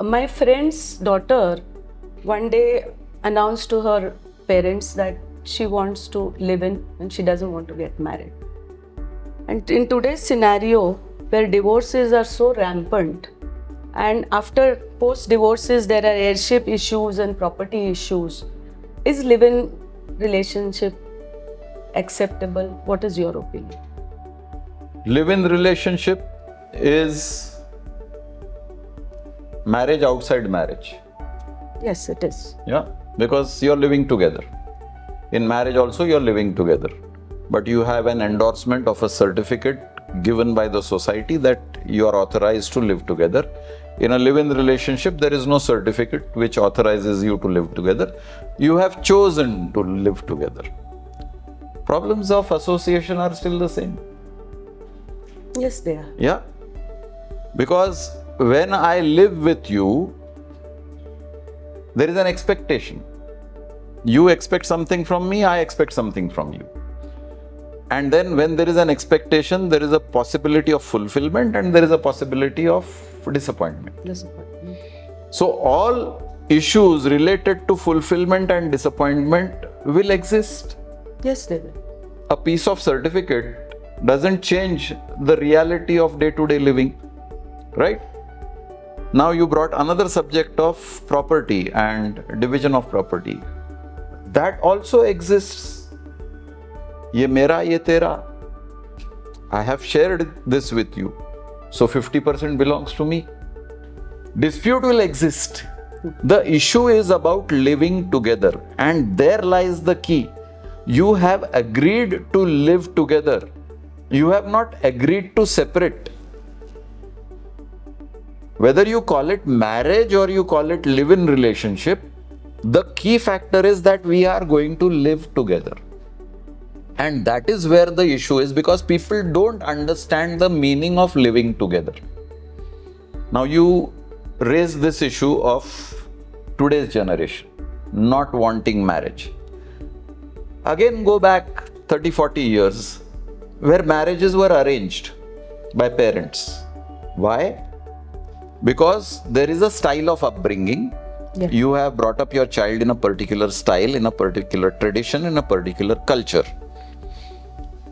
My friend's daughter one day announced to her parents that she wants to live in and she doesn't want to get married. And in today's scenario, where divorces are so rampant, and after post-divorces there are heirship issues and property issues, is live-in relationship acceptable? What is your opinion? Live-in relationship is marriage outside marriage. Yes, it is. Yeah, because you're living together. In marriage also you're living together. But you have an endorsement of a certificate given by the society that you are authorized to live together. In a live-in relationship, there is no certificate which authorizes you to live together. You have chosen to live together. Problems of association are still the same. Yes, they are. Yeah. Because when I live with you, there is an expectation. You expect something from me, I expect something from you. And then when there is an expectation, there is a possibility of fulfillment and there is a possibility of disappointment. So all issues related to fulfillment and disappointment will exist. Yes, they will. A piece of certificate doesn't change the reality of day-to-day living, right? Now you brought another subject of property and division of property. That also exists. Ye mera, ye tera. I have shared this with you. So 50% belongs to me. Dispute will exist. The issue is about living together, and there lies the key. You have agreed to live together. You have not agreed to separate. Whether you call it marriage or you call it live-in relationship, the key factor is that we are going to live together. And that is where the issue is, because people don't understand the meaning of living together. Now you raise this issue of today's generation not wanting marriage. Again, go back 30-40 years where marriages were arranged by parents. Why? Because there is a style of upbringing. Yeah. You have brought up your child in a particular style, in a particular tradition, in a particular culture.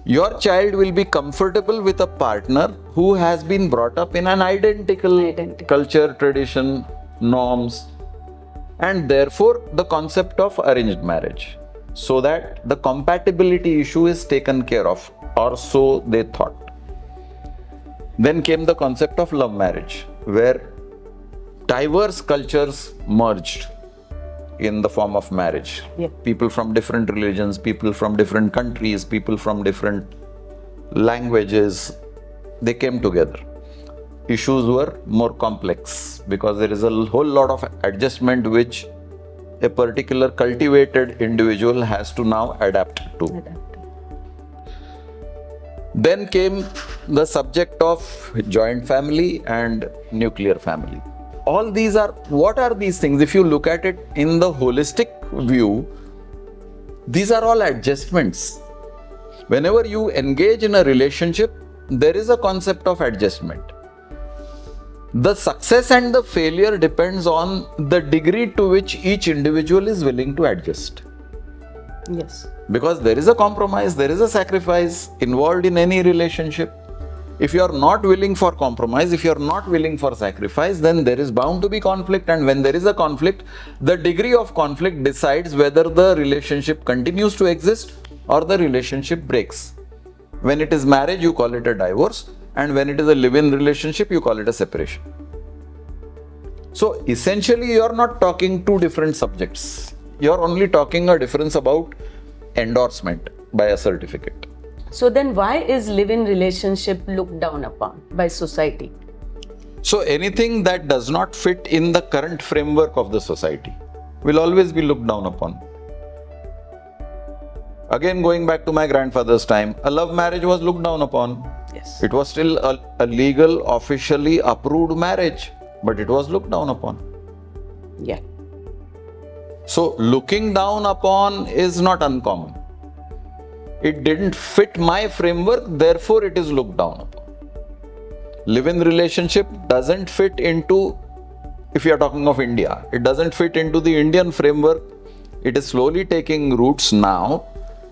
Your child will be comfortable with a partner who has been brought up in an identical culture, tradition, norms, and therefore the concept of arranged marriage, so that the compatibility issue is taken care of, or so they thought. Then came the concept of love marriage, where diverse cultures merged in the form of marriage. Yeah. People from different religions, people from different countries, people from different languages, they came together. Issues were more complex because there is a whole lot of adjustment which a particular cultivated individual has to now adapt to. Then came the subject of joint family and nuclear family. All these are, what are these things? If you look at it in the holistic view, these are all adjustments. Whenever you engage in a relationship, there is a concept of adjustment. The success and the failure depends on the degree to which each individual is willing to adjust. Yes. Because there is a compromise, there is a sacrifice involved in any relationship. If you are not willing for compromise, if you are not willing for sacrifice, then there is bound to be conflict. And when there is a conflict, the degree of conflict decides whether the relationship continues to exist or the relationship breaks. When it is marriage, you call it a divorce. And when it is a live-in relationship, you call it a separation. So essentially, you are not talking two different subjects. You are only talking a difference about endorsement by a certificate. So then why is live-in relationship looked down upon by society? So anything that does not fit in the current framework of the society will always be looked down upon. Again, going back to my grandfather's time, a love marriage was looked down upon. Yes. It was still a legal, officially approved marriage, but it was looked down upon. Yeah. So looking down upon is not uncommon. It didn't fit my framework, therefore it is looked down upon. Live-in relationship doesn't fit into if you are talking of India. It doesn't fit into the Indian framework. It is slowly taking roots now,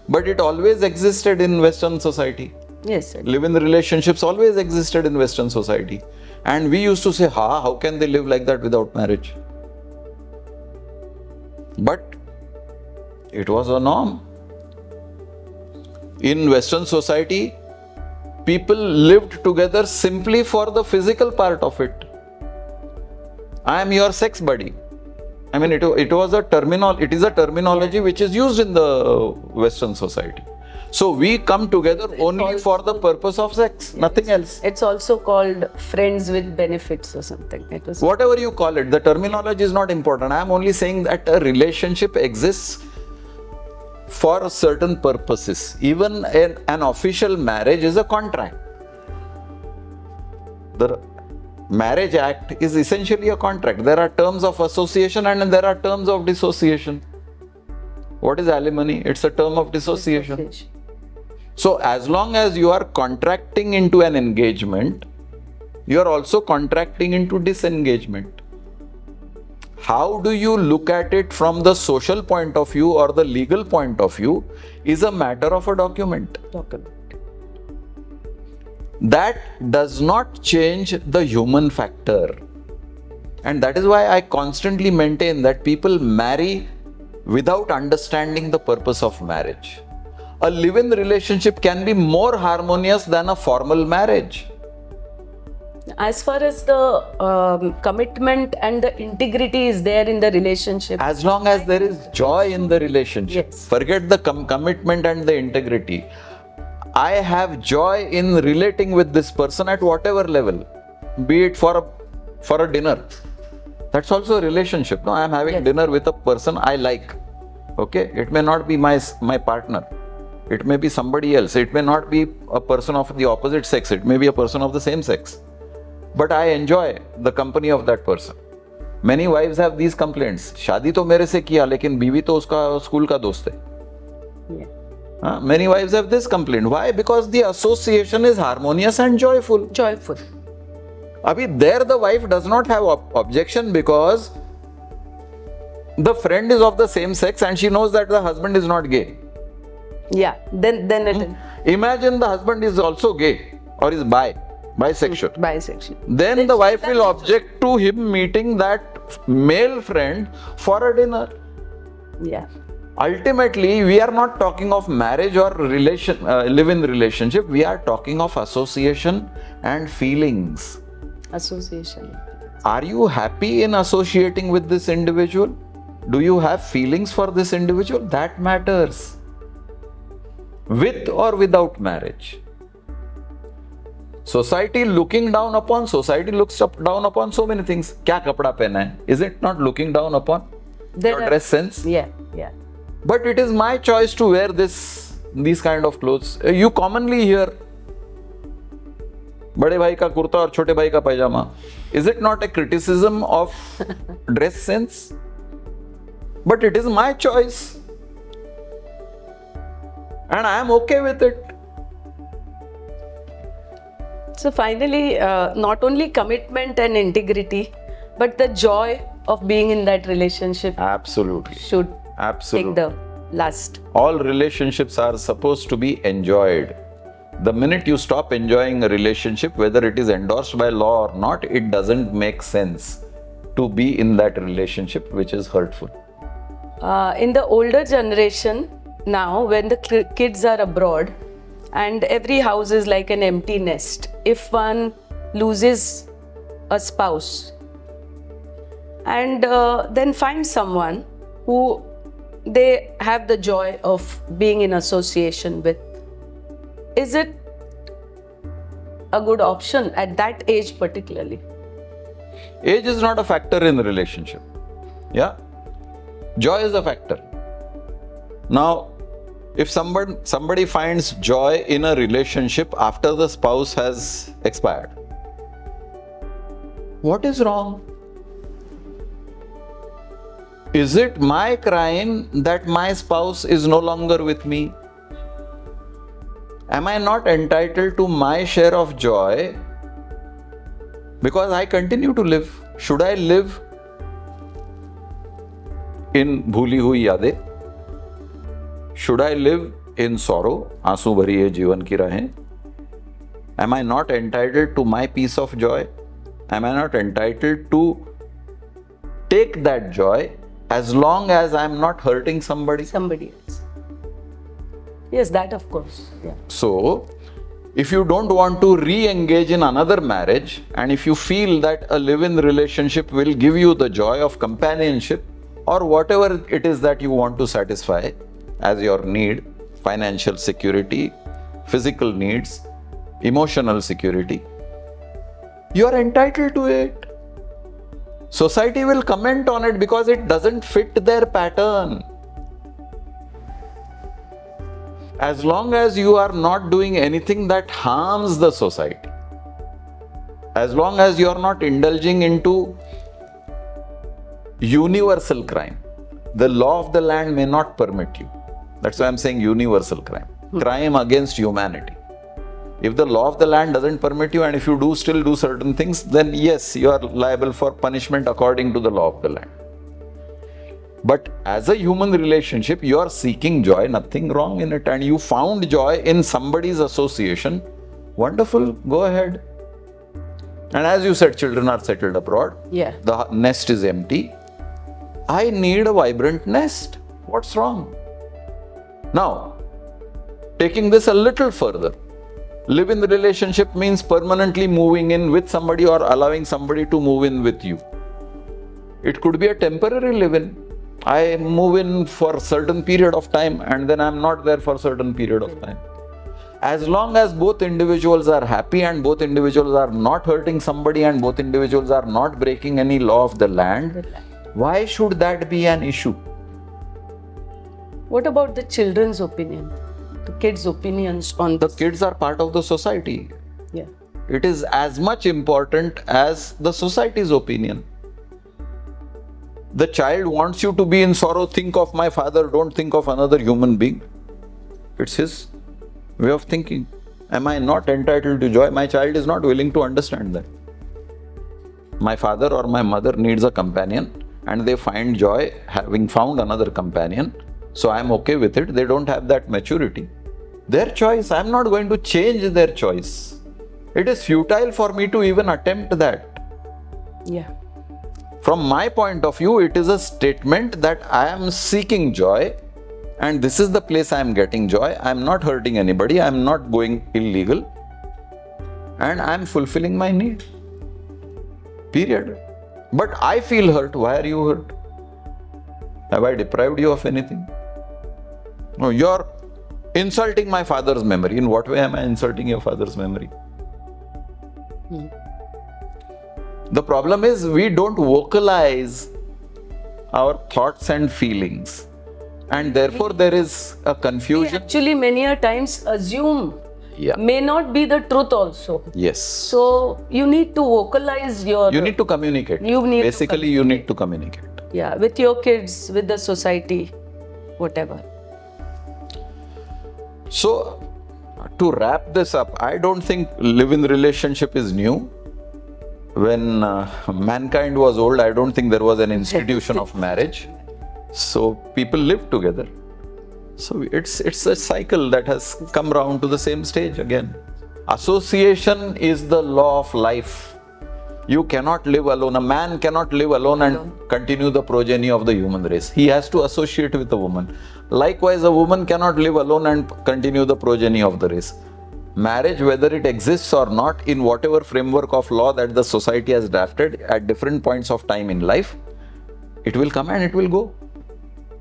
but it always existed in Western society. Yes, sir. Live-in relationships always existed in Western society. And we used to say, how can they live like that without marriage? But it was a norm. In Western society, people lived together simply for the physical part of it. I am your sex buddy. I mean, it is a terminology which is used in the Western society. So we come together only for the purpose of sex, nothing else. It's also called friends with benefits or something. It was Whatever you call it, the terminology is not important. I am only saying that a relationship exists for certain purposes. Even an official marriage is a contract. The Marriage Act is essentially a contract. There are terms of association and there are terms of dissociation. What is alimony? It's a term of dissociation. So as long as you are contracting into an engagement, you are also contracting into disengagement. How do you look at it from the social point of view or the legal point of view is a matter of a document. That does not change the human factor. And that is why I constantly maintain that people marry without understanding the purpose of marriage. A live-in relationship can be more harmonious than a formal marriage. As far as the commitment and the integrity is there in the relationship. As long as there is joy in the relationship. Yes. Forget the commitment and the integrity. I have joy in relating with this person at whatever level, be it for a dinner. That's also a relationship. No, I am having dinner with a person I like. Okay, it may not be my partner. It may be somebody else. It may not be a person of the opposite sex. It may be a person of the same sex. But I enjoy the company of that person. Many wives have these complaints. शादी तो मेरे से किया, लेकिन बीवी तो उसका school का दोस्त है. Many wives have this complaint. Why? Because the association is harmonious and joyful. There the wife does not have objection because the friend is of the same sex and she knows that the husband is not gay. Yeah, then it. Imagine the husband is also gay or is bisexual. Bisexual. Then the wife will object to him meeting that male friend for a dinner. Yeah. Ultimately, we are not talking of marriage or live-in relationship. We are talking of association and feelings. Association. Are you happy in associating with this individual? Do you have feelings for this individual? That matters. With or without marriage. Society looks down upon so many things. Kya kapda pehna hai? Is it not looking down upon your dress sense? Yeah. But it is my choice to wear these kind of clothes. You commonly hear बड़े भाई का कुर्ता और छोटे भाई का पैजामा. Is it not a criticism of dress sense? But it is my choice. And I am okay with it. So finally, not only commitment and integrity, but the joy of being in that relationship Absolutely. should take the last. All relationships are supposed to be enjoyed. The minute you stop enjoying a relationship, whether it is endorsed by law or not, it doesn't make sense to be in that relationship, which is hurtful. In the older generation, now when the kids are abroad and every house is like an empty nest, if one loses a spouse and then finds someone who they have the joy of being in association with, is it a good option at that age particularly? Age is not a factor in the relationship. Yeah? Joy is a factor. Now, if somebody finds joy in a relationship after the spouse has expired, what is wrong? Is it my crime that my spouse is no longer with me? Am I not entitled to my share of joy because I continue to live? Should I live in भूली हुई यादें? Should I live in sorrow? आंसू भरी ये जीवन की राहें. Am I not entitled to my piece of joy? Am I not entitled to take that joy as long as I'm not hurting somebody? Somebody else. Yes, that of course. Yeah. So, if you don't want to re-engage in another marriage, and if you feel that a live-in relationship will give you the joy of companionship or whatever it is that you want to satisfy as your need, financial security, physical needs, emotional security, you are entitled to it. Society will comment on it because it doesn't fit their pattern. As long as you are not doing anything that harms the society, as long as you are not indulging into universal crime, the law of the land may not permit you. That's why I'm saying universal crime, crime against humanity. If the law of the land doesn't permit you, and if you do still do certain things, then yes, you are liable for punishment according to the law of the land. But as a human relationship, you are seeking joy, nothing wrong in it, and you found joy in somebody's association. Wonderful, go ahead. And as you said, children are settled abroad. Yeah. The nest is empty. I need a vibrant nest. What's wrong? Now, taking this a little further, live-in relationship means permanently moving in with somebody or allowing somebody to move in with you. It could be a temporary live-in. I move in for a certain period of time and then I'm not there for a certain period of time. As long as both individuals are happy and both individuals are not hurting somebody and both individuals are not breaking any law of the land, why should that be an issue? What about the children's opinion? The kids' opinions on The this? kids are part of the society. Yeah. It is as much important as the society's opinion. The child wants you to be in sorrow, think of my father, don't think of another human being. It's his way of thinking. Am I not entitled to joy? My child is not willing to understand that. My father or my mother needs a companion and they find joy having found another companion. So I'm okay with it. They don't have that maturity. Their choice. I'm not going to change their choice. It is futile for me to even attempt that. Yeah. From my point of view, it is a statement that I am seeking joy and this is the place I am getting joy. I am not hurting anybody. I am not going illegal and I am fulfilling my need. Period. But I feel hurt. Why are you hurt? Have I deprived you of anything? No, you're insulting my father's memory. In what way am I insulting your father's memory? The problem is we don't vocalize our thoughts and feelings, and therefore there is a We confusion. actually many a times assume Yeah. may not be the truth also. Yes. So you need to vocalize your You need to communicate. You need to Basically, you need to communicate. yeah, with your kids, with the society, whatever. So, to wrap this up, I don't think live-in relationship is new. When mankind was old, I don't think there was an institution of marriage. So people lived together. So it's a cycle that has come round to the same stage again. Association is the law of life. You cannot live alone. A man cannot live alone and continue the progeny of the human race. He has to associate with a woman. Likewise, a woman cannot live alone and continue the progeny of the race. Marriage, whether it exists or not, in whatever framework of law that the society has drafted at different points of time in life, it will come and it will go.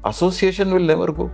Association will never go.